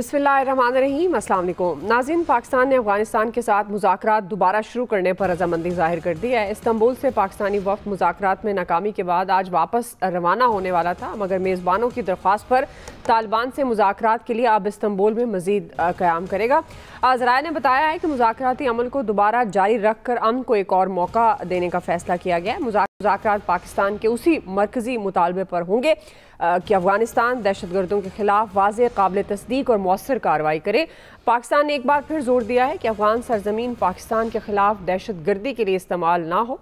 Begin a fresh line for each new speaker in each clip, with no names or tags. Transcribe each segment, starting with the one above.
बिस्मिल्लाहिर्रहमानिर्रहीम, अस्सलाम वालेकुम नाज़रीन। पाकिस्तान ने अफगानिस्तान के साथ मुज़ाकरात दोबारा शुरू करने पर रजामंदी जाहिर कर दी है। इस्तांबुल से पाकिस्तानी वफ़द मुज़ाकरात में नाकामी के बाद आज वापस रवाना होने वाला था, मगर मेज़बानों की दरख्वास्त पर तालिबान से मुज़ाकरात के लिए अब इस्तांबुल में मज़ीद क़याम करेगा। ज़राए ने बताया है कि मुज़ाकराती अमल को दोबारा जारी रख कर अमन को एक और मौका देने का फ़ैसला किया गया है। मुज़ाकरात पाकिस्तान के उसी मरकज़ी मुतालबे पर होंगे कि अफगानिस्तान दहशतगर्दों के खिलाफ वाज़ेह, काबिल तस्दीक और मौसर कार्रवाई करे। पाकिस्तान ने एक बार फिर जोर दिया है कि अफगान सरजमीन पाकिस्तान के खिलाफ दहशतगर्दी के लिए इस्तेमाल ना हो।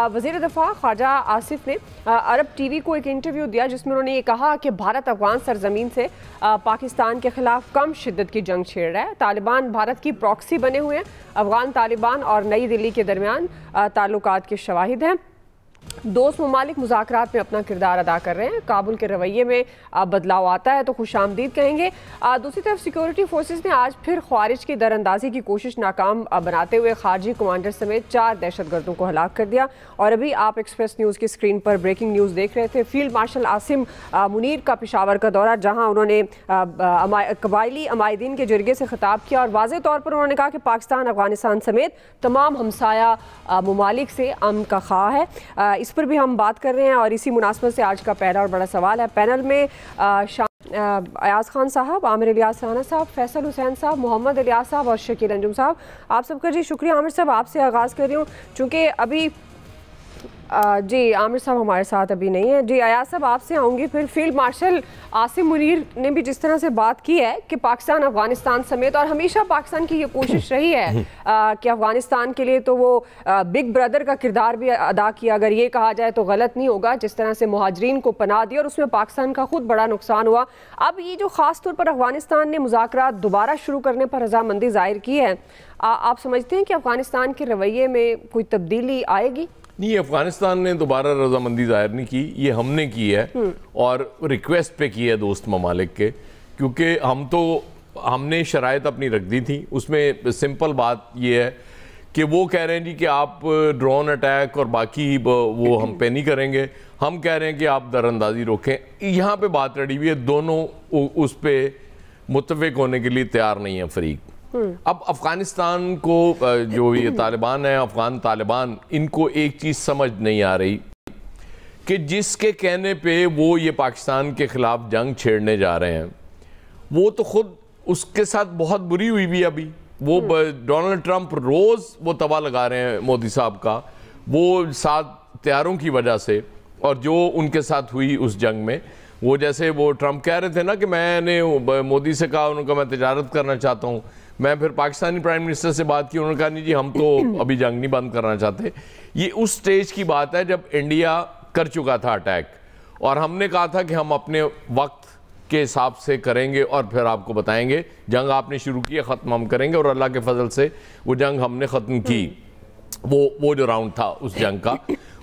वज़ीर दफ़ा ख्वाजा आसिफ ने अरब टीवी को एक इंटरव्यू दिया जिसमें उन्होंने ये कहा कि भारत अफगान सरजमीन से पाकिस्तान के खिलाफ कम शिद्दत की जंग छेड़ रहा है। तालिबान भारत की प्रॉक्सी बने हुए हैं। अफगान तालिबान और नई दिल्ली के दरमियान ताल्लुकात के शवाहिद हैं। दोस्त ममालिक मुज़ाकरात में अपना किरदार अदा कर रहे हैं। काबुल के रवैये में बदलाव आता है तो खुशामदीद कहेंगे। दूसरी तरफ सिक्योरिटी फोर्सेस ने आज फिर ख्वारिज की दरअंदाजी की कोशिश नाकाम बनाते हुए खारजी कमांडर समेत 4 दहशतगर्दों को हलाक कर दिया। और अभी आप एक्सप्रेस न्यूज़ की स्क्रीन पर ब्रेकिंग न्यूज़ देख रहे थे। फील्ड मार्शल आसिम मुनीर का पेशावर का दौरा, जहाँ उन्होंने कबायली अमायदीन के जरिए से खिताब किया और वाज़ेह तौर पर उन्होंने कहा कि पाकिस्तान अफगानिस्तान समेत तमाम हमसाया ममालिक से अमन का ख्वाह है। इस पर भी हम बात कर रहे हैं और इसी मुनासबत से आज का पहला और बड़ा सवाल है। पैनल में अयाज खान साहब, आमिर इलियास राना साहब, फैसल हुसैन साहब, मोहम्मद इलियास साहब और शकील अंजुम साहब, आप सबका जी शुक्रिया। आमिर साहब, आपसे आगाज़ कर रही हूँ चूँकि अभी जी आमिर साहब हमारे साथ अभी नहीं है। जी अयाज साहब, आपसे आऊँगी फिर। फील्ड मार्शल आसिम मुनीर ने भी जिस तरह से बात की है कि पाकिस्तान अफगानिस्तान समेत, और हमेशा पाकिस्तान की ये कोशिश रही है कि अफगानिस्तान के लिए तो वो बिग ब्रदर का किरदार भी अदा किया, अगर ये कहा जाए तो गलत नहीं होगा, जिस तरह से मुहाजिरीन को पनाह दी और उसमें पाकिस्तान का खुद बड़ा नुकसान हुआ। अब ये जो ख़ास तौर पर अफगानिस्तान ने मुज़ाकरात दोबारा शुरू करने पर रजामंदी जाहिर की है, आप समझते हैं कि अफगानिस्तान के रवैये में कोई तब्दीली आएगी?
नहीं, अफगानिस्तान ने दोबारा रजामंदी जाहिर नहीं की, ये हमने की है और रिक्वेस्ट पे की है दोस्त ममालिक के, क्योंकि हमने शराइत अपनी रख दी थी। उसमें सिंपल बात ये है कि वो कह रहे हैं जी कि आप ड्रोन अटैक और बाकी वो हम पे नहीं करेंगे, हम कह रहे हैं कि आप दरअंदाजी रोकें। यहाँ पे बात रही हुई है, दोनों उस पर मुत्तफिक होने के लिए तैयार नहीं है फरीक। अब अफगानिस्तान को जो ये तालिबान है, अफगान तालिबान, इनको एक चीज़ समझ नहीं आ रही कि जिसके कहने पे वो ये पाकिस्तान के ख़िलाफ़ जंग छेड़ने जा रहे हैं, वो तो ख़ुद उसके साथ बहुत बुरी हुई भी। अभी वो डोनाल्ड ट्रंप रोज़ वो तवा लगा रहे हैं मोदी साहब का, वो 7 तैयारों की वजह से, और जो उनके साथ हुई उस जंग में, वो जैसे वो ट्रंप कह रहे थे ना कि मैंने मोदी से कहा, उन्होंने कहा मैं तिजारत करना चाहता हूँ। मैं फिर पाकिस्तानी प्राइम मिनिस्टर से बात की, उन्होंने कहा नहीं जी हम तो अभी जंग नहीं बंद करना चाहते। ये उस स्टेज की बात है जब इंडिया कर चुका था अटैक, और हमने कहा था कि हम अपने वक्त के हिसाब से करेंगे और फिर आपको बताएंगे। जंग आपने शुरू की है, ख़त्म हम करेंगे, और अल्लाह के फजल से वो जंग हमने ख़त्म की। वो जो राउंड था उस जंग का,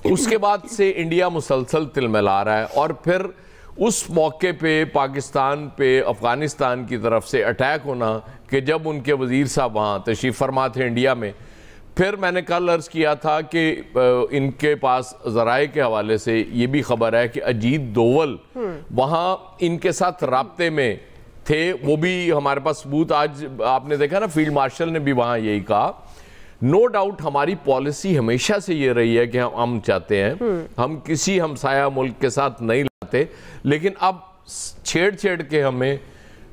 उसके बाद से इंडिया मुसलसल तिलमिला रहा है। और फिर उस मौके पे पाकिस्तान पे अफ़गानिस्तान की तरफ से अटैक होना कि जब उनके वज़ीर साहब वहाँ तशरीफ़ फरमा थे इंडिया में, फिर मैंने कल अर्ज़ किया था कि इनके पास ज़राए के हवाले से ये भी ख़बर है कि अजीत दोवल वहाँ इनके साथ राब्ते में थे। वो भी हमारे पास सबूत, आज आपने देखा ना फील्ड मार्शल ने भी वहाँ यही कहा। नो डाउट हमारी पॉलिसी हमेशा से ये रही है कि हम चाहते हैं हम किसी हमसाया मुल्क के साथ नहीं लाते, लेकिन अब छेड़ के हमें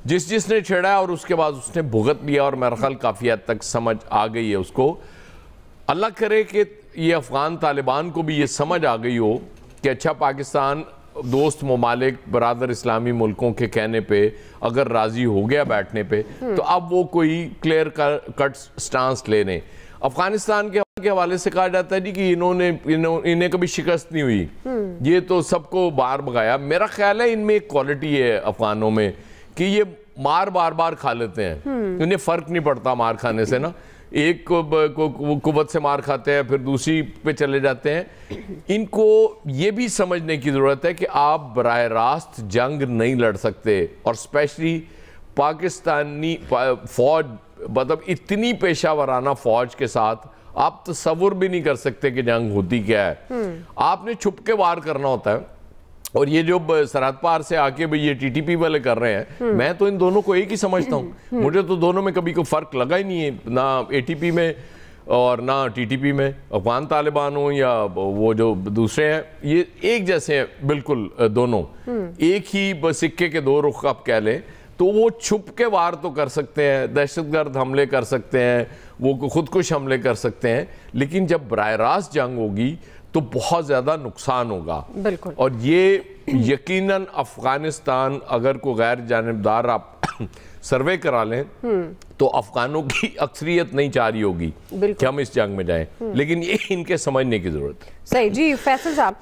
जिसने छेड़ा है और उसके बाद उसने भुगत लिया, और मेरा ख्याल काफ़ी हद तक समझ आ गई है उसको। अल्लाह करे कि ये अफ़गान तालिबान को भी ये समझ आ गई हो कि अच्छा, पाकिस्तान दोस्त ममालिक बरादर इस्लामी मुल्कों के कहने पे अगर राज़ी हो गया बैठने पे, तो अब वो कोई क्लियर कट स्टांस ले लें। अफगानिस्तान के हवाले से कहा जाता है जी कि इन्हें कभी शिकस्त नहीं हुई, ये तो सबको बाहर भगाया। मेरा ख्याल है इनमें एक क्वालिटी है अफगानों में कि ये मार बार बार खा लेते हैं, इन्हें फ़र्क नहीं पड़ता मार खाने से ना। एक कुव्वत से मार खाते हैं, फिर दूसरी पे चले जाते हैं। इनको ये भी समझने की ज़रूरत है कि आप बराह रास्त जंग नहीं लड़ सकते, और स्पेशली पाकिस्तानी फ़ौज, मतलब इतनी पेशावराना फ़ौज के साथ आप तसव्वुर भी नहीं कर सकते कि जंग होती क्या है। आपने छुप के वार करना होता है, और ये जो सरहद पार से आके भाई ये टीटीपी वाले कर रहे हैं, मैं तो इन दोनों को एक ही समझता हूँ। मुझे तो दोनों में कभी कोई फर्क लगा ही नहीं है, ना एटीपी में और ना टीटीपी में। अफगान तालिबान हो या वो जो दूसरे हैं, ये एक जैसे हैं बिल्कुल दोनों, एक ही सिक्के के दो रुख आप कह लें। तो वो छुप के वार तो कर सकते हैं, दहशतगर्द हमले कर सकते हैं, वो खुदकुश हमले कर सकते हैं, लेकिन जब बराह रास्त जंग होगी तो बहुत ज़्यादा नुकसान होगा।
बिल्कुल।
और ये यकीनन अफगानिस्तान, अगर कोई गैर जानिबदार आप सर्वे करा लें तो अफगानों की अक्सरियत नहीं चाह रही होगी कि हम इस जंग में जाएं, लेकिन ये इनके समझने की जरूरत है।
सही जी फैसल साहब,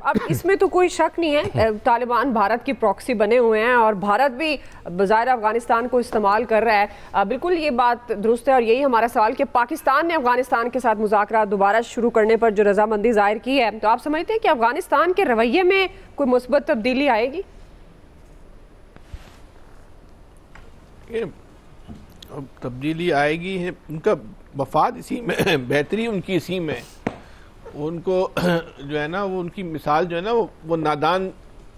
अब इसमें तो कोई शक नहीं है तालिबान भारत की प्रॉक्सी बने हुए हैं और भारत भी बज़ाहिर अफगानिस्तान को इस्तेमाल कर रहा है। बिल्कुल ये बात दुरुस्त है और यही हमारा सवाल कि पाकिस्तान ने अफगानिस्तान के साथ मुज़ाकरात दोबारा शुरू करने पर जो रजामंदी जाहिर की है, तो आप समझते हैं कि अफगानिस्तान के रवैये में कोई मुस्बत तब्दीली आएगी?
अब तब्दीली आएगी है, उनका मफाद इसी में, बेहतरी उनकी इसी में। उनको जो है ना, वो उनकी मिसाल जो है ना, वो नादान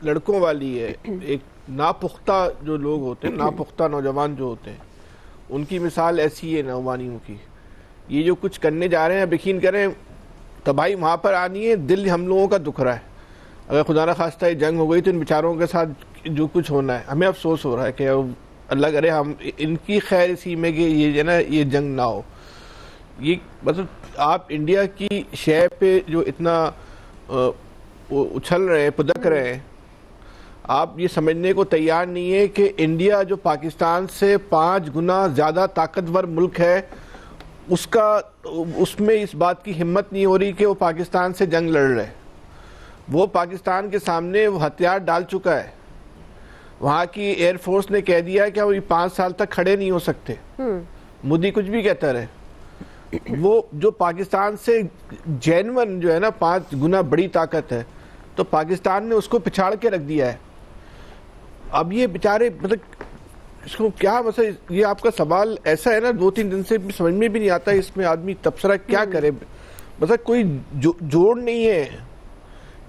लड़कों वाली है। एक नापुख्ता जो लोग होते हैं, नापुख्ता नौजवान जो होते हैं, उनकी मिसाल ऐसी है नौवानियों की। ये जो कुछ करने जा रहे हैं, अब यकीन करें तबाही वहाँ पर आनी है, दिल हम लोगों का दुख रहा है। अगर खुदा न खास्ता ये जंग हो गई तो इन बेचारों के साथ जो कुछ होना है, हमें अफसोस हो रहा है कि अल्लाह करे हम इनकी खैर इसी में कि ये जो ना ये जंग ना हो। ये मतलब आप इंडिया की शय पे जो इतना उछल रहे हैं, पुदक रहे हैं, आप ये समझने को तैयार नहीं है कि इंडिया जो पाकिस्तान से 5 गुना ज़्यादा ताकतवर मुल्क है, उसमें इस बात की हिम्मत नहीं हो रही कि वो पाकिस्तान से जंग लड़ रहे। वो पाकिस्तान के सामने वो हथियार डाल चुका है। वहाँ की एयरफोर्स ने कह दिया है कि वो 5 साल तक खड़े नहीं हो सकते। मोदी कुछ भी कहता रहे, वो जो पाकिस्तान से जेन्युइन जो है ना 5 गुना बड़ी ताकत है, तो पाकिस्तान ने उसको पिछाड़ के रख दिया है। अब ये बेचारे मतलब इसको क्या, मतलब ये आपका सवाल ऐसा है ना, 2-3 दिन से समझ में भी नहीं आता इसमें आदमी तबसरा क्या करे। मतलब कोई जोड़ नहीं है।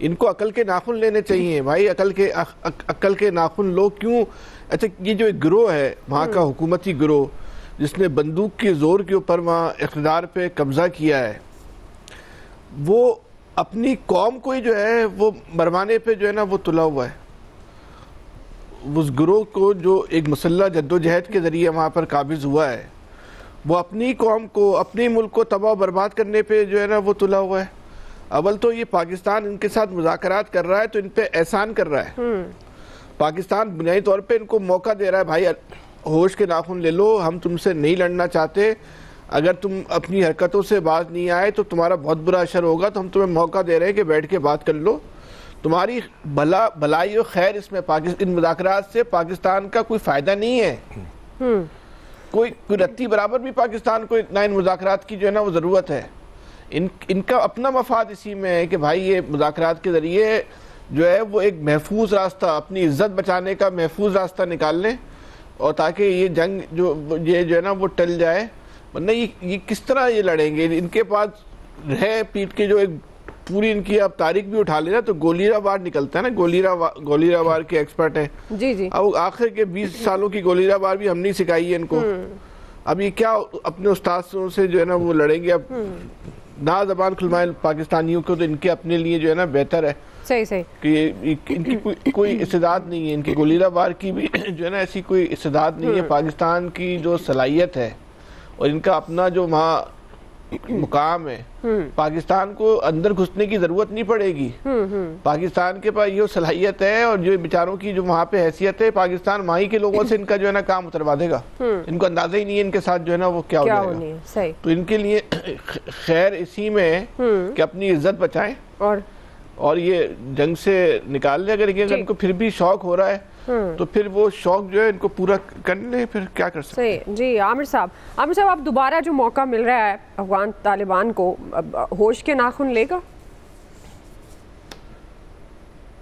इनको अकल के नाखून लेने चाहिए भाई, अकल के नाखून लो। क्यों? अच्छा, ये जो एक गिरोह है वहाँ का हुकूमती गिरोह, जिसने बंदूक के जोर के ऊपर वहाँ इक़्तिदार पे कब्जा किया है, वो अपनी कौम को ही जो है वो मरवाने पे जो है ना वो तुला हुआ है। उस गिरोह को जो एक मुसल्लह जद्दोजहद के ज़रिए वहाँ पर काबिज़ हुआ है, वो अपनी कौम को, अपने मुल्क को तबाह बर्बाद करने पे जो है ना वो तुला हुआ है। अव्वल तो ये पाकिस्तान इनके साथ मुज़ाकरात कर रहा है तो इन पे एहसान कर रहा है। पाकिस्तान बुनियादी तौर पे इनको मौका दे रहा है, भाई होश के नाखून ले लो, हम तुमसे नहीं लड़ना चाहते, अगर तुम अपनी हरकतों से बाज नहीं आए तो तुम्हारा बहुत बुरा असर होगा, तो हम तुम्हें मौका दे रहे हैं कि बैठ के बात कर लो। तुम्हारी भलाई और खैर इसमें इन मुज़ाकरात से पाकिस्तान का कोई फ़ायदा नहीं है। कोई रत्ती बराबर भी पाकिस्तान को ना इन मुज़ाकरात की जो है ना वो ज़रूरत है। इनका अपना मफाद इसी में है कि भाई ये मुज़ाकरात के ज़रिए जो है वो एक महफूज रास्ता, अपनी इज्जत बचाने का महफूज रास्ता निकाल लें, और ताकि ये जंग जो है ना वो टल जाए। वरना ये किस तरह ये लड़ेंगे? इनके पास है पीठ के जो एक पूरी इनकी अब तारीख भी उठा लेना तो गोलीरा वार निकलता है ना, गोलीरा वार के एक्सपर्ट हैं जी जी। अब आखिर के 20 सालों की गोलीरा वार भी हमने सिखाई है इनको। अब ये क्या अपने उस्तादों से जो है ना वो लड़ेंगे? अब ना जबान खुलवाए पाकिस्तानियों को, तो इनके अपने लिए जो है ना बेहतर है। सही कि इनकी कोई इस्तेदाद नहीं है, इनकी गोलीरा वार की भी जो है ना ऐसी कोई इस्तेदाद नहीं है। पाकिस्तान की जो सलाहियत है और इनका अपना जो वहाँ मुकाम है, पाकिस्तान को अंदर घुसने की जरूरत नहीं पड़ेगी। पाकिस्तान के पास ये सलाहियत है और जो बेचारों की जो वहाँ पे हैसियत है, पाकिस्तान वहीं के लोगों से इनका जो है ना काम उतरवा देगा। इनको अंदाजा ही नहीं है इनके साथ जो है ना वो क्या हो जाएगा। तो इनके लिए खैर इसी में है कि अपनी इज्जत बचाएं और ये जंग से निकाल ले। अगर इनको फिर भी शौक हो रहा है तो फिर वो शौक जो है इनको पूरा करने ले, फिर क्या कर सकते हैं।
जी आमिर साहब, अब दोबारा जो मौका मिल रहा है अफगान तालिबान को, होश के नाखून लेगा?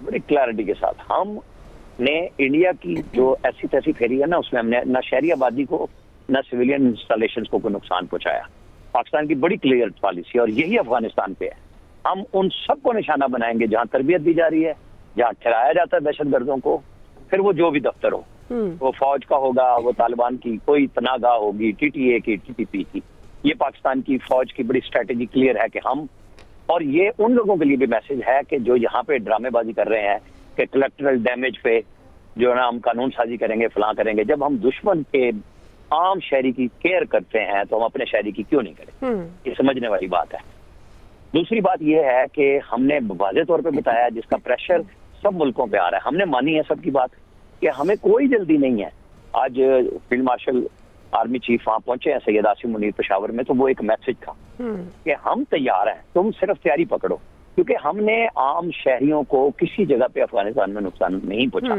बड़ी क्लैरिटी के साथ हमने इंडिया की जो ऐसी तैसी फेरी है ना, उसमें हमने ना शहरी आबादी को ना सिविलियन इंस्टॉलेशंस को कोई नुकसान पहुंचाया। पाकिस्तान की बड़ी क्लियर पॉलिसी और यही अफगानिस्तान पे है। हम उन सबको निशाना बनाएंगे जहां तरबियत दी जा रही है, जहाँ ठहराया जाता है दहशतगर्दों को, फिर वो जो भी दफ्तर हो, वो फौज का होगा, वो तालिबान की कोई तनागा होगी, TTA की, TTP की, ये पाकिस्तान की फौज की बड़ी स्ट्रेटेजी क्लियर है कि हम, और ये उन लोगों के लिए भी मैसेज है कि जो यहाँ पे ड्रामेबाजी कर रहे हैं कि कलेक्टरल डैमेज पे जो है ना हम कानून साजी करेंगे, फलां करेंगे। जब हम दुश्मन के आम शहरी की केयर करते हैं तो हम अपने शहरी की क्यों नहीं करें? ये समझने वाली बात है। दूसरी बात यह है कि हमने वाज़ेह तौर पे बताया, जिसका प्रेशर सब मुल्कों पे आ रहा है, हमने मानी है सबकी बात कि हमें कोई जल्दी नहीं है। आज फील्ड मार्शल आर्मी चीफ वहां पहुंचे हैं सैयद आसिम मुनीर पेशावर में, तो वो एक मैसेज था कि हम तैयार हैं, तुम सिर्फ तैयारी पकड़ो, क्योंकि हमने आम शहरियों को किसी जगह पे अफगानिस्तान में नुकसान नहीं पहुंचा।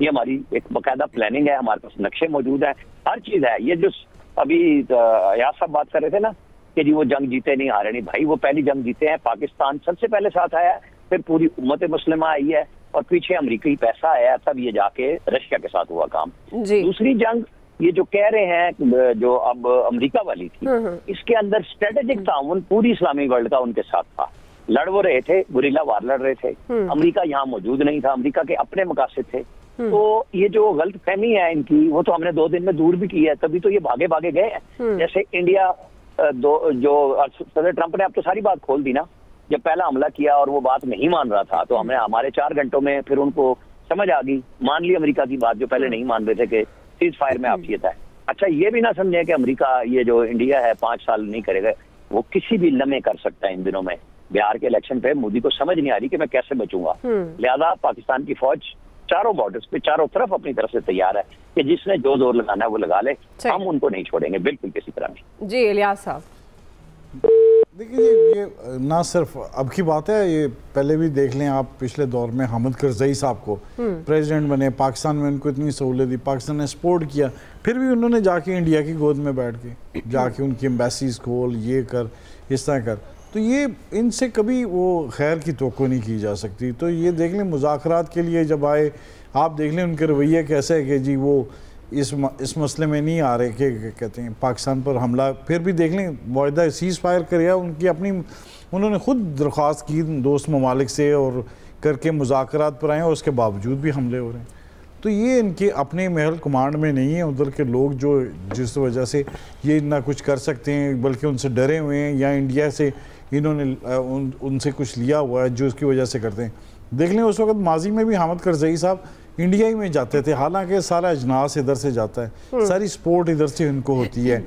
ये हमारी एक बाकायदा प्लानिंग है, हमारे पास नक्शे मौजूद है, हर चीज है। ये जो अभी यार साहब बात कर रहे थे ना कि जी वो जंग जीते नहीं, हारे नहीं, भाई वो पहली जंग जीते हैं, पाकिस्तान सबसे पहले साथ आया है, फिर पूरी उम्मत मुस्लिमा आई है, और पीछे अमरीकी पैसा आया, तब ये जाके रशिया के साथ हुआ काम। दूसरी जंग ये जो कह रहे हैं जो अब अमेरिका वाली थी, इसके अंदर स्ट्रेटेजिक ताउन पूरी इस्लामी वर्ल्ड का उनके साथ था। लड़ वो रहे थे, गुरिल्ला वार लड़ रहे थे, अमेरिका यहाँ मौजूद नहीं था, अमेरिका के अपने मकासद थे। तो ये जो गलत फहमी है इनकी, वो तो हमने 2 दिन में दूर भी की है, तभी तो ये भागे भागे गए हैं। जैसे इंडिया जो सदर ट्रंप ने अब तो सारी बात खोल दी ना, जब पहला हमला किया और वो बात नहीं मान रहा था, तो हमने हमारे 4 घंटों में फिर उनको समझ आ गई, मान ली अमेरिका की बात, जो पहले नहीं मान रहे थे कि सीज फायर में आपसियत है। अच्छा, ये भी ना समझे कि अमेरिका ये जो इंडिया है 5 साल नहीं करेगा, वो किसी भी लम्हे कर सकता है। इन दिनों में बिहार के इलेक्शन पे मोदी को समझ नहीं आ रही कि मैं कैसे बचूंगा, लिहाजा पाकिस्तान की फौज चारों बॉर्डर्स पे चारों तरफ अपनी तरफ से तैयार है कि जिसने जो जोर लगाना है वो लगा ले, हम उनको नहीं छोड़ेंगे बिल्कुल किसी तरह नहीं।
जी इलियास साहब,
देखिए ये ना सिर्फ अब की बात है, ये पहले भी देख लें आप, पिछले दौर में हामिद करजई साहब को प्रेसिडेंट बने, पाकिस्तान में उनको इतनी सहूलियत दी, पाकिस्तान ने सपोर्ट किया, फिर भी उन्होंने जाके इंडिया की गोद में बैठ के जाके उनकी एम्बेसीज खोल, ये कर, इस तरह कर, तो ये इनसे कभी वो खैर की तवक्को नहीं की जा सकती। तो ये देख लें मुज़ाकरात के लिए जब आए, आप देख लें उनके रवैये कैसे है कि जी वो इस मसले में नहीं आ रहे कि कहते हैं पाकिस्तान पर हमला, फिर भी देख लें मुआहदा सीज़ फायर कर उनकी अपनी, उन्होंने ख़ुद दरख्वास्त की दोस्त ममालिक से और करके मुज़ाकरात पर आए, और उसके बावजूद भी हमले हो रहे हैं। तो ये इनके अपने महल कमांड में नहीं है, उधर के लोग जो जिस वजह से ये ना कुछ कर सकते हैं, बल्कि उनसे डरे हुए हैं, या इंडिया से इन्होंने उनसे कुछ लिया हुआ है जो उसकी वजह से करते हैं। देख लें उस वक्त माजी में भी हामिद करजई साहब इंडिया ही में जाते थे, हालांकि सारा अजनास इधर से जाता है, सारी सपोर्ट इधर से इनको होती है,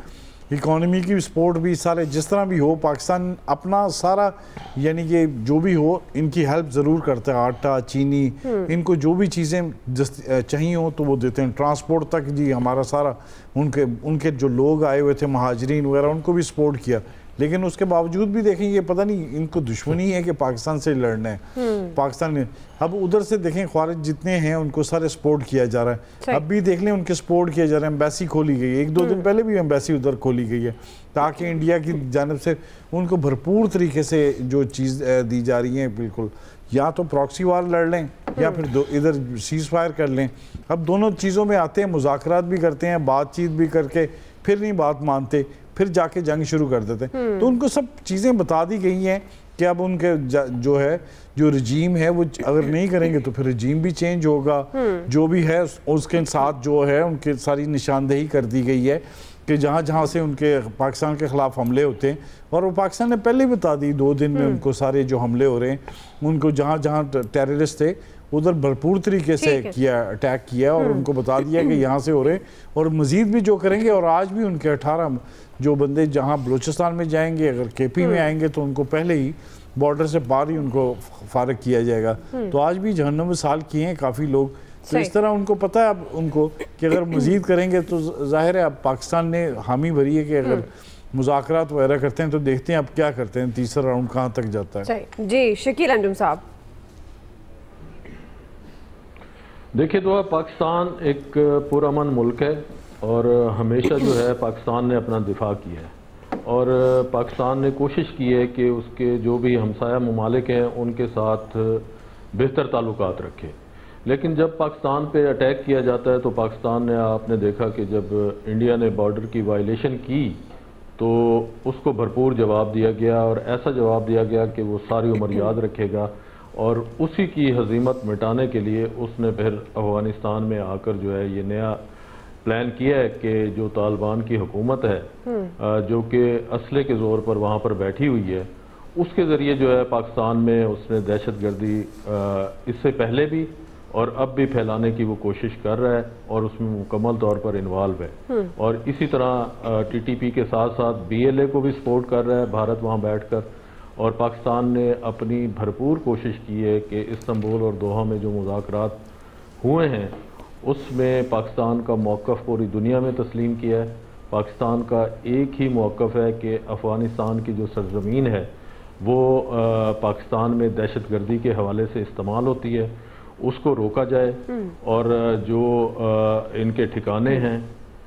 इकॉनमी की सपोर्ट भी, सारे जिस तरह भी हो पाकिस्तान अपना सारा, यानी कि जो भी हो इनकी हेल्प ज़रूर करता है, आटा चीनी, इनको जो भी चीज़ें चाहिए हो तो वो देते हैं, ट्रांसपोर्ट तक जी हमारा सारा, उनके जो लोग आए हुए थे महाजरीन वगैरह उनको भी सपोर्ट किया। लेकिन उसके बावजूद भी देखें ये पता नहीं इनको दुश्मनी है कि पाकिस्तान से लड़ना है, पाकिस्तान ने अब उधर से देखें ख्वारिज जितने हैं उनको सारे सपोर्ट किया जा रहा है, अब भी देख लें उनके सपोर्ट किया जा रहा है, एम्बेसी खोली गई है, 1-2 दिन पहले भी एम्बेसी उधर खोली गई है, ताकि इंडिया की जानब से उनको भरपूर तरीके से जो चीज़ दी जा रही है, बिल्कुल या तो प्रॉक्सी वार लड़ लें या फिर इधर सीज फायर कर लें। अब दोनों चीज़ों में आते हैं, मुज़ाकरात भी करते हैं, बातचीत भी करके फिर नहीं बात मानते, फिर जाके जंग शुरू कर देते हैं। तो उनको सब चीज़ें बता दी गई हैं कि अब उनके जो है जो रजीम है वो अगर नहीं करेंगे तो फिर रजीम भी चेंज होगा, जो भी है उसके साथ जो है उनके सारी निशानदेही कर दी गई है कि जहाँ जहाँ से उनके पाकिस्तान के ख़िलाफ़ हमले होते हैं, और वो पाकिस्तान ने पहले ही बता दी 2 दिन में उनको सारे जो हमले हो रहे हैं, उनको जहाँ जहाँ टेररिस्ट थे उधर भरपूर तरीके से किया, अटैक किया, और उनको बता दिया कि यहाँ से हो रहे हैं और मज़ीद भी जो करेंगे। और आज भी उनके 18 जो बंदे जहाँ बलूचिस्तान में जाएंगे, अगर KP में आएंगे तो उनको पहले ही बॉर्डर से पार ही उनको फारग किया जाएगा। तो आज भी जहन्नम में साल किए हैं काफ़ी लोग, तो इस तरह उनको पता है अब उनको कि अगर मज़ीद करेंगे तो जाहिर है अब पाकिस्तान ने हामी भरी है कि अगर मुज़ाकरात वगैरह करते हैं तो देखते हैं अब क्या करते हैं, तीसरा राउंड कहाँ तक जाता है।
जी शकील अंजुम साहब,
देखिए तो पाकिस्तान एक पुरअमन मुल्क है और हमेशा जो है पाकिस्तान ने अपना दिफा किया है, और पाकिस्तान ने कोशिश की है कि उसके जो भी हमसाया ममालिक हैं उनके साथ बेहतर ताल्लुकात रखे। लेकिन जब पाकिस्तान पे अटैक किया जाता है तो पाकिस्तान ने, आपने देखा कि जब इंडिया ने बॉर्डर की वायलेशन की तो उसको भरपूर जवाब दिया गया, और ऐसा जवाब दिया गया कि वो सारी उम्र याद रखेगा। और उसी की हजीमत मिटाने के लिए उसने फिर अफ़गानिस्तान में आकर जो है ये नया प्लान किया है कि जो तालिबान की हुकूमत है जो कि असले के ज़ोर पर वहाँ पर बैठी हुई है, उसके ज़रिए जो है पाकिस्तान में उसने दहशतगर्दी इससे पहले भी और अब भी फैलाने की वो कोशिश कर रहा है और उसमें मुकम्मल तौर पर इन्वॉल्व है। और इसी तरह टीटीपी के साथ साथ बीएलए को भी सपोर्ट कर रहा है भारत वहाँ बैठकर। और पाकिस्तान ने अपनी भरपूर कोशिश की है कि इस्तांबुल और दोहा में जो मुज़ाकरात हुए हैं उसमें पाकिस्तान का मौक़िफ़ पूरी दुनिया में तस्लीम किया है। पाकिस्तान का एक ही मौक़िफ़ है कि अफ़गानिस्तान की जो सरज़मीन है वो पाकिस्तान में दहशतगर्दी के हवाले से इस्तेमाल होती है, उसको रोका जाए और जो इनके ठिकाने हैं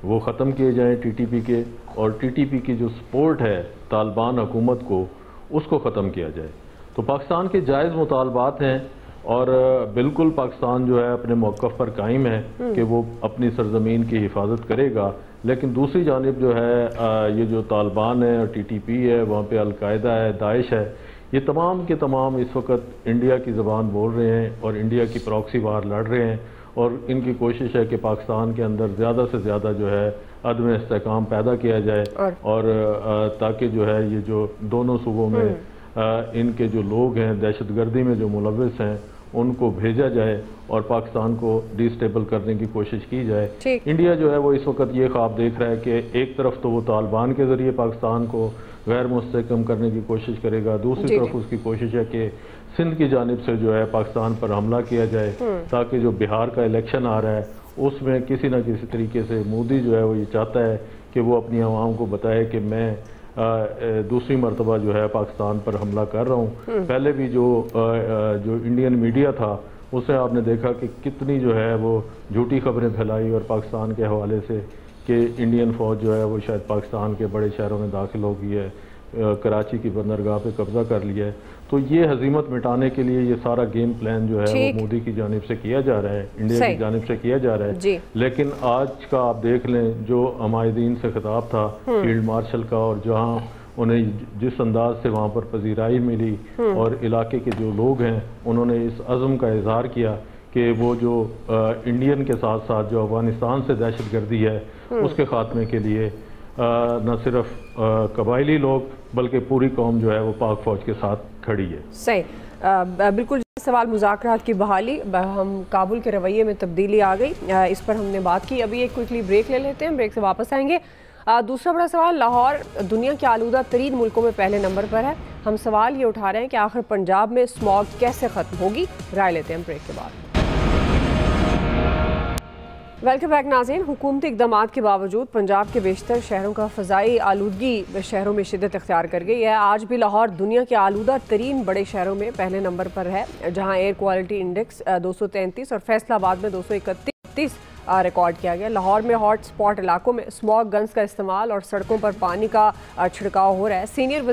वो ख़त्म किए जाएं टीटीपी के, और टीटीपी की जो सपोर्ट है तालिबान हुकूमत को उसको ख़त्म किया जाए। तो पाकिस्तान के जायज़ मुतालबात हैं और बिल्कुल पाकिस्तान जो है अपने मौक़िफ़ पर कायम है कि वो अपनी सरज़मीन की हिफाजत करेगा। लेकिन दूसरी जानिब जो है ये जो तालिबान है और टीटीपी है, वहाँ पे अलकायदा है, दाइश है, ये तमाम के तमाम इस वक्त इंडिया की ज़बान बोल रहे हैं और इंडिया की प्रॉक्सी वार लड़ रहे हैं। और इनकी कोशिश है कि पाकिस्तान के अंदर ज़्यादा से ज़्यादा जो है अदम इस्तेहकाम पैदा किया जाए और ताकि जो है ये जो दोनों सूबों में इनके जो लोग हैं दहशतगर्दी में जो मुलव्विस हैं उनको भेजा जाए और पाकिस्तान को डिस्टेबल करने की कोशिश की जाए। इंडिया जो है वो इस वक्त ये ख्वाब देख रहा है कि एक तरफ तो वो तालिबान के ज़रिए पाकिस्तान को गैर मुस्तहकम करने की कोशिश करेगा, दूसरी तरफ उसकी कोशिश है कि सिंध की जानिब से जो है पाकिस्तान पर हमला किया जाए ताकि जो बिहार का इलेक्शन आ रहा है उसमें किसी न किसी तरीके से मोदी जो है वो ये चाहता है कि वो अपनी आवाम को बताए कि मैं दूसरी मरतबा जो है पाकिस्तान पर हमला कर रहा हूँ। पहले भी जो इंडियन मीडिया था उससे आपने देखा कि कितनी जो है वो झूठी खबरें फैलाई और पाकिस्तान के हवाले से कि इंडियन फ़ौज जो है वो शायद पाकिस्तान के बड़े शहरों में दाखिल हो गई है, कराची की बंदरगाह पे कब्ज़ा कर लिया है। तो ये हजीमत मिटाने के लिए ये सारा गेम प्लान जो है वो मोदी की जानिब से किया जा रहा है, इंडिया की जानिब से किया जा रहा है। लेकिन आज का आप देख लें जो हमायदीन से खिताब था फील्ड मार्शल का, और जहाँ उन्हें जिस अंदाज से वहाँ पर पजीराई मिली और इलाके के जो लोग हैं उन्होंने इस अज़म का इजहार किया कि वो जो इंडियन के साथ साथ जो अफगानिस्तान से दहशतगर्दी है उसके खात्मे के लिए न सिर्फ कबायली लोग बल्कि पूरी कौम जो है वो पाक फौज के साथ खड़ी है।
सही, बिल्कुल। सवाल मुज़ाकरात की बहाली, हम काबुल के रवैये में तब्दीली आ गई, इस पर हमने बात की। अभी एक क्विकली ब्रेक ले लेते हैं, ब्रेक से वापस आएंगे। दूसरा बड़ा सवाल, लाहौर दुनिया के आलूदा तरीन मुल्कों में पहले नंबर पर है। हम सवाल ये उठा रहे हैं कि आखिर पंजाब में स्मॉग कैसे ख़त्म होगी। राय लेते हैं ब्रेक के बाद। वेलकम बैक नाज़रीन। हुकूमती इक़दामात के बावजूद पंजाब के बेशतर शहरों का फ़ज़ाई आलूदगी शहरों में शिद्दत इख्तियार कर गई है। आज भी लाहौर दुनिया के आलूदा तरीन बड़े शहरों में पहले नंबर पर है, जहाँ एयर क्वालिटी इंडेक्स 233 और फैसलाबाद में 231 रिकॉर्ड किया गया। लाहौर में हॉट स्पॉट इलाकों में स्मॉग गन्स का इस्तेमाल और सड़कों पर पानी का छिड़काव हो रहा है। सीनियर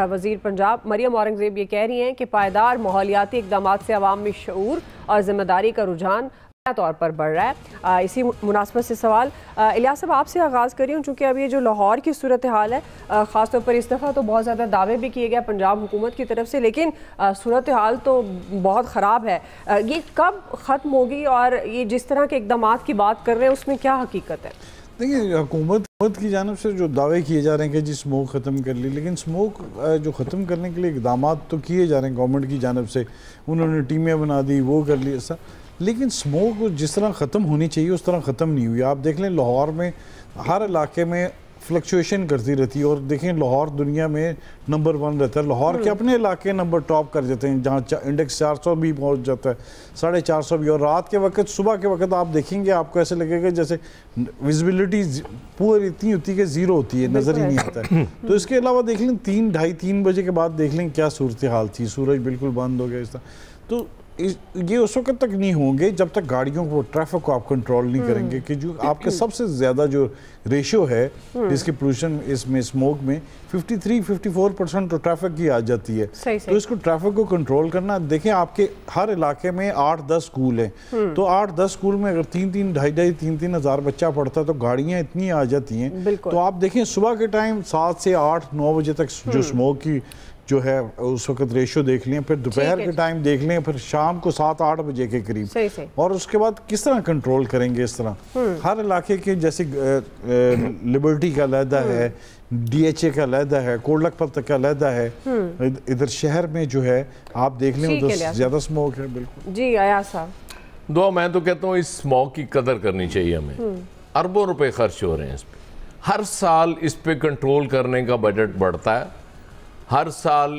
वज़ीर पंजाब मरियम औरंगज़ेब ये कह रही हैं कि पायदार माहौलियाती इक़दामात से अवाम में शऊर और ज़िम्मेदारी का रुझान तौर पर बढ़ रहा है। इसी मुनासबत से सवाल इलियास साहब आपसे आगाज़ करी हूँ, चूँकि अब ये जो लाहौर की सूरत हाल है, ख़ासतौर पर इस दफ़ा तो बहुत ज़्यादा दावे भी किए गए पंजाब हुकूमत की तरफ से, लेकिन सूरत हाल तो बहुत ख़राब है। ये कब ख़त्म होगी और ये जिस तरह के इक़दामात की बात कर रहे हैं उसमें क्या हकीकत है?
देखिए, हुकूमत की जानिब से जो दावे किए जा रहे हैं कि जी स्मोक ख़त्म कर ली, लेकिन स्मोक जो ख़त्म करने के लिए इक़दामात तो किए जा रहे हैं गवर्नमेंट की जानिब से, उन्होंने टीमें बना दी, वो कर ली ऐसा, लेकिन स्मोक जिस तरह ख़त्म होनी चाहिए उस तरह ख़त्म नहीं हुई। आप देख लें लाहौर में हर इलाके में फ्लक्चुएशन करती रहती है, और देखें लाहौर दुनिया में नंबर 1 रहता है। लाहौर के अपने इलाके नंबर टॉप कर देते हैं, जहाँ इंडेक्स 400 भी पहुँच जाता है, 450 भी। और रात के वक्त, सुबह के वक्त आप देखेंगे आपको ऐसे लगेगा जैसे विजिबिलिटी पूरी इतनी होती है कि ज़ीरो होती है, नज़र ही नहीं आता है। तो इसके अलावा देख लें 3, ढाई 3 बजे के बाद देख लें क्या सूरत हाल थी, सूरज बिल्कुल बंद हो गया इस तरह। तो ये उस वक्त तक नहीं होंगे जब तक गाड़ियों को, ट्रैफिक को आप कंट्रोल नहीं करेंगे कि जो आपके सबसे ज़्यादा जो रेशियो है जिसकी पोल्यूशन इसमें स्मोक में 53-54% तो ट्रैफिक की आ जाती है। तो इसको ट्रैफिक को कंट्रोल करना, देखें आपके हर इलाके में 8-10 स्कूल हैं, तो 8-10 स्कूल में अगर 3-3, 2,500-3,3 हज़ार बच्चा पढ़ता है तो गाड़ियाँ इतनी आ जाती हैं। तो आप देखें सुबह के टाइम 7 से 8-9 बजे तक जो स्मोक की जो है उस वक्त रेशो देख लें, फिर दोपहर के टाइम देख लें, फिर शाम को 7-8 बजे के करीब,
सही।
और उसके बाद किस तरह कंट्रोल करेंगे इस तरह। हर इलाके के जैसे लिबर्टी का अलहदा है, DHA का अलहदा है, कोट लखपत का अलहदा है, इधर शहर में जो है आप देख लें उधर ज्यादा स्मोक है। बिल्कुल
जी अयाज साहब।
दुआ, मैं तो कहता हूँ इस स्मोक की कदर करनी चाहिए हमें। अरबों रुपए खर्च हो रहे हैं इस पे, हर साल इस पे कंट्रोल करने का बजट बढ़ता है, हर साल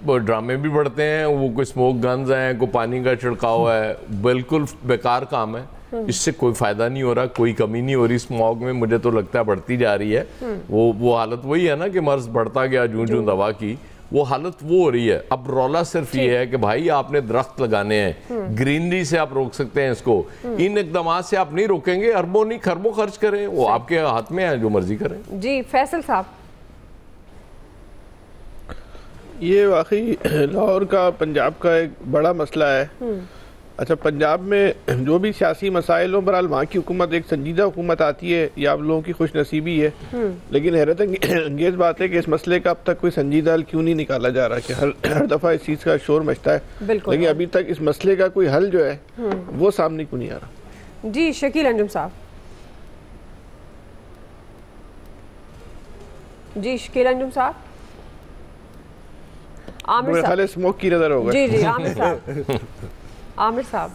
वो ड्रामे भी बढ़ते हैं, वो कोई स्मोक गन्स हैं, कोई पानी का छिड़काव है, बिल्कुल बेकार काम है। इससे कोई फायदा नहीं हो रहा, कोई कमी नहीं हो रही स्मोक में, मुझे तो लगता है बढ़ती जा रही है। वो हालत वही है ना कि मर्ज बढ़ता गया जूं जूं दवा की, वो हालत वो हो रही है। अब रौला सिर्फ ये है कि भाई आपने दरख्त लगाने हैं, ग्रीनरी से आप रोक सकते हैं इसको, इन इकदाम से आप नहीं रोकेंगे, अरबों नहीं खरबों खर्च करें, वो आपके हाथ में है, जो मर्जी करें।
जी फैसल साहब।
ये वाकई लाहौर का, पंजाब का एक बड़ा मसला है। अच्छा, पंजाब में जो भी सियासी मसाइल हो, बहरहाल वहाँ की हुकूमत एक संजीदा हुकूमत आती है, ये आप लोगों की खुशनसीबी है। लेकिन हैरत अंगेज बात है कि इस मसले का अब तक कोई संजीदा हल क्यों नहीं निकाला जा रहा, कि हर दफ़ा इस चीज़ का शोर मचता है, लेकिन अभी तक इस मसले का कोई हल जो है वो सामने क्यों नहीं आ रहा।
जी शकील अंजुम साहब। जी शकील अंजुम साहब। आमिर साहब,
स्मोक की नजर होगा।
जी आमिर साहब। आमिर साहब।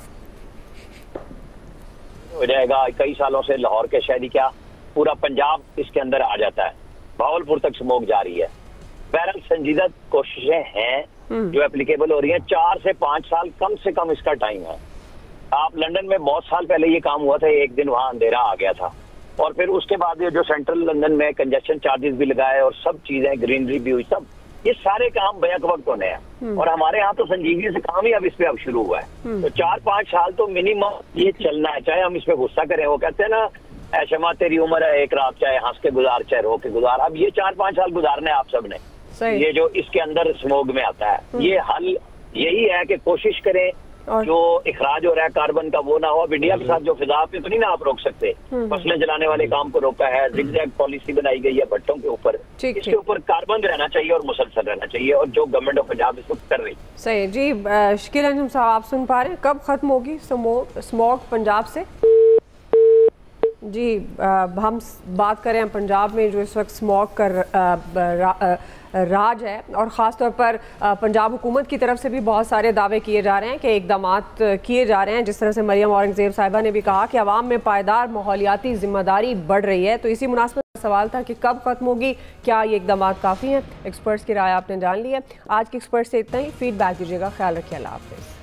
हो जाएगा, कई सालों से लाहौर के शहरी क्या पूरा पंजाब इसके अंदर आ जाता है, भावलपुर तक स्मोक जारी है। बहरहाल संजीदा कोशिशें हैं जो एप्लीकेबल हो रही हैं। 4 से 5 साल कम से कम इसका टाइम है। आप लंदन में बहुत साल पहले ये काम हुआ था, एक दिन वहां अंधेरा आ गया था, और फिर उसके बाद ये जो सेंट्रल लंदन में कंजेशन चार्जेस भी लगाए और सब चीजें, ग्रीनरी भी हुई, सब ये सारे काम बैक वक्त होने हैं। और हमारे यहाँ तो संजीदगी से काम ही अब इस पे अब शुरू हुआ है। तो 4-5 साल तो मिनिमम ये चलना है, चाहे हम इस पे गुस्सा करें। वो कहते हैं ना, ऐशमा तेरी उम्र है एक रात, चाहे हंस के गुजार चाहे रो के गुजार। अब ये 4-5 साल गुजारने आप सब ने, ये जो इसके अंदर स्मोक में आता है, ये हल यही है कि कोशिश करें जो इखराज हो रहा है कार्बन का वो ना हो। अब इंडिया के साथ जो फिजा पे तो नहीं ना आप रोक सकते, फसलें जलाने वाले काम को रोका है, जिगजैग पॉलिसी बनाई गई है भट्टों के ऊपर, इसके ऊपर कार्बन रहना चाहिए और मुसलसल रहना चाहिए, और जो गवर्नमेंट ऑफ पंजाब इसको कर रही है।
सही जी। शकील अंजुम साहब, आप सुन पा रहे हैं, कब खत्म होगी स्मोक पंजाब से? जी हम बात करें पंजाब में जो इस वक्त स्मोक का राज है, और ख़ास तौर पर पंजाब हुकूमत की तरफ से भी बहुत सारे दावे किए जा रहे हैं कि इकदामात किए जा रहे हैं। जिस तरह से मरियम औरंगज़ेब साहिबा ने भी कहा कि अवाम में पायदार माहौलियाती जिम्मेदारी बढ़ रही है। तो इसी मुनासिबत में सवाल था कि कब ख़त्म होगी, क्या ये इकदामात काफ़ी हैं? एक्सपर्ट्स की राय आपने जान ली है। आज के एक्सपर्ट से इतना ही। फीडबैक दीजिएगा। ख्याल रखिए। अल्लाह हाफ़िज़।